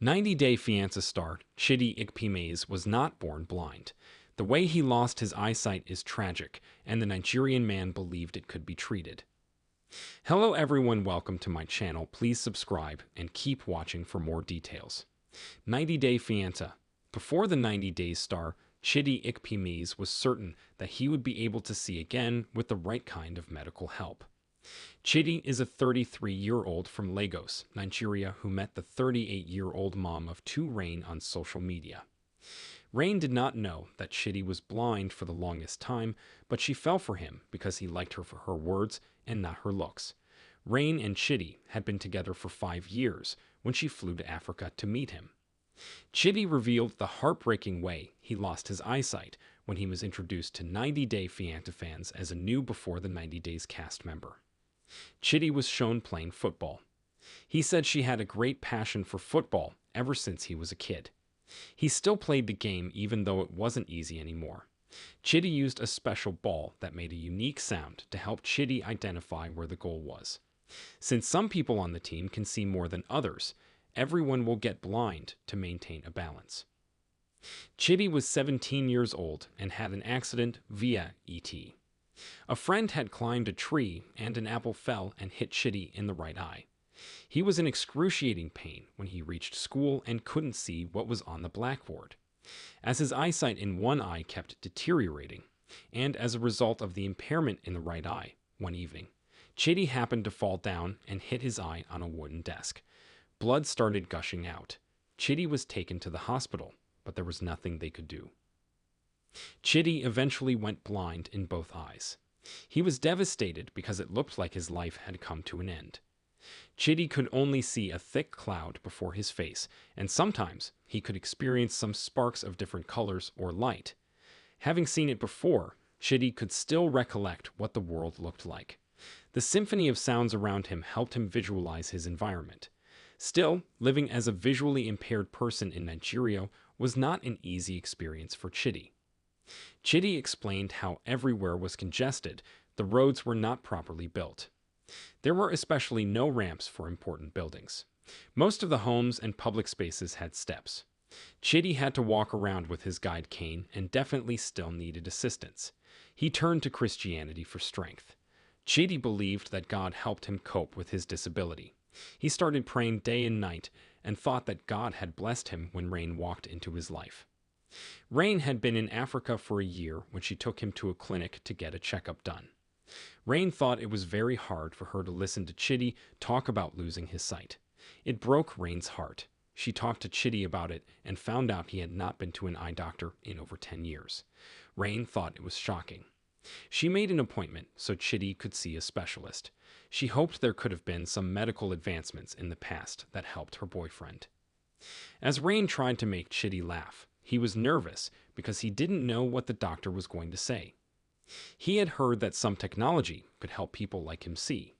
90-Day Fiancé star Chidi Ikpeamaeze was not born blind. The way he lost his eyesight is tragic, and the Nigerian man believed it could be treated. Hello everyone, welcome to my channel. Please subscribe and keep watching for more details. 90-Day Fiancé. Before the 90 Days star, Chidi Ikpeamaeze was certain that he would be able to see again with the right kind of medical help. Chidi is a 33-year-old from Lagos, Nigeria, who met the 38-year-old mom of two, Rain, on social media. Rain did not know that Chidi was blind for the longest time, but she fell for him because he liked her for her words and not her looks. Rain and Chidi had been together for 5 years when she flew to Africa to meet him. Chidi revealed the heartbreaking way he lost his eyesight when he was introduced to 90-Day Fiancé fans as a new Before the 90 Days cast member. Chidi was shown playing football. He said she had a great passion for football ever since he was a kid. He still played the game even though it wasn't easy anymore. Chidi used a special ball that made a unique sound to help Chidi identify where the goal was. Since some people on the team can see more than others, everyone will get blind to maintain a balance. Chidi was 17 years old and had an accident via ET. A friend had climbed a tree and an apple fell and hit Chidi in the right eye. He was in excruciating pain when he reached school and couldn't see what was on the blackboard. As his eyesight in one eye kept deteriorating, and as a result of the impairment in the right eye, one evening, Chidi happened to fall down and hit his eye on a wooden desk. Blood started gushing out. Chidi was taken to the hospital, but there was nothing they could do. Chidi eventually went blind in both eyes. He was devastated because it looked like his life had come to an end. Chidi could only see a thick cloud before his face, and sometimes he could experience some sparks of different colors or light. Having seen it before, Chidi could still recollect what the world looked like. The symphony of sounds around him helped him visualize his environment. Still, living as a visually impaired person in Nigeria was not an easy experience for Chidi. Chidi explained how everywhere was congested, the roads were not properly built. There were especially no ramps for important buildings. Most of the homes and public spaces had steps. Chidi had to walk around with his guide cane and definitely still needed assistance. He turned to Christianity for strength. Chidi believed that God helped him cope with his disability. He started praying day and night and thought that God had blessed him when Rain walked into his life. Rain had been in Africa for a year when she took him to a clinic to get a checkup done. Rain thought it was very hard for her to listen to Chidi talk about losing his sight. It broke Rain's heart. She talked to Chidi about it and found out he had not been to an eye doctor in over 10 years. Rain thought it was shocking. She made an appointment so Chidi could see a specialist. She hoped there could have been some medical advancements in the past that helped her boyfriend. As Rain tried to make Chidi laugh, he was nervous because he didn't know what the doctor was going to say. He had heard that some technology could help people like him see.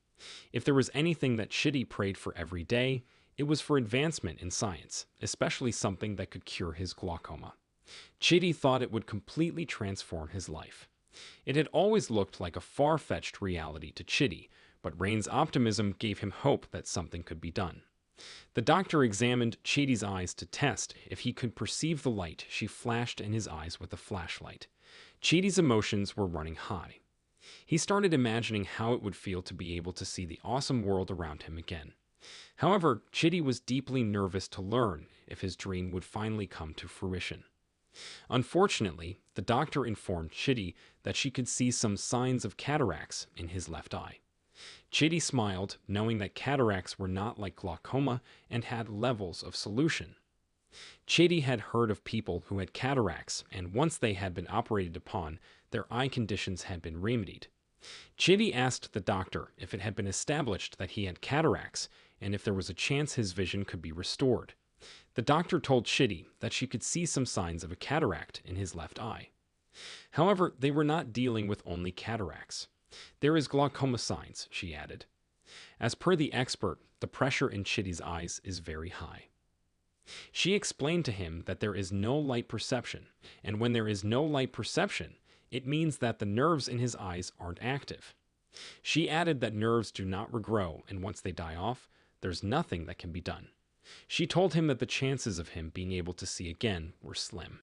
If there was anything that Chidi prayed for every day, it was for advancement in science, especially something that could cure his glaucoma. Chidi thought it would completely transform his life. It had always looked like a far-fetched reality to Chidi, but Rain's optimism gave him hope that something could be done. The doctor examined Chidi's eyes to test if he could perceive the light she flashed in his eyes with a flashlight. Chidi's emotions were running high. He started imagining how it would feel to be able to see the awesome world around him again. However, Chidi was deeply nervous to learn if his dream would finally come to fruition. Unfortunately, the doctor informed Chidi that she could see some signs of cataracts in his left eye. Chidi smiled, knowing that cataracts were not like glaucoma and had levels of solution. Chidi had heard of people who had cataracts, and once they had been operated upon, their eye conditions had been remedied. Chidi asked the doctor if it had been established that he had cataracts and if there was a chance his vision could be restored. The doctor told Chidi that she could see some signs of a cataract in his left eye. However, they were not dealing with only cataracts. There is glaucoma signs, she added. As per the expert, the pressure in Chidi's eyes is very high. She explained to him that there is no light perception, and when there is no light perception, it means that the nerves in his eyes aren't active. She added that nerves do not regrow, and once they die off, there's nothing that can be done. She told him that the chances of him being able to see again were slim.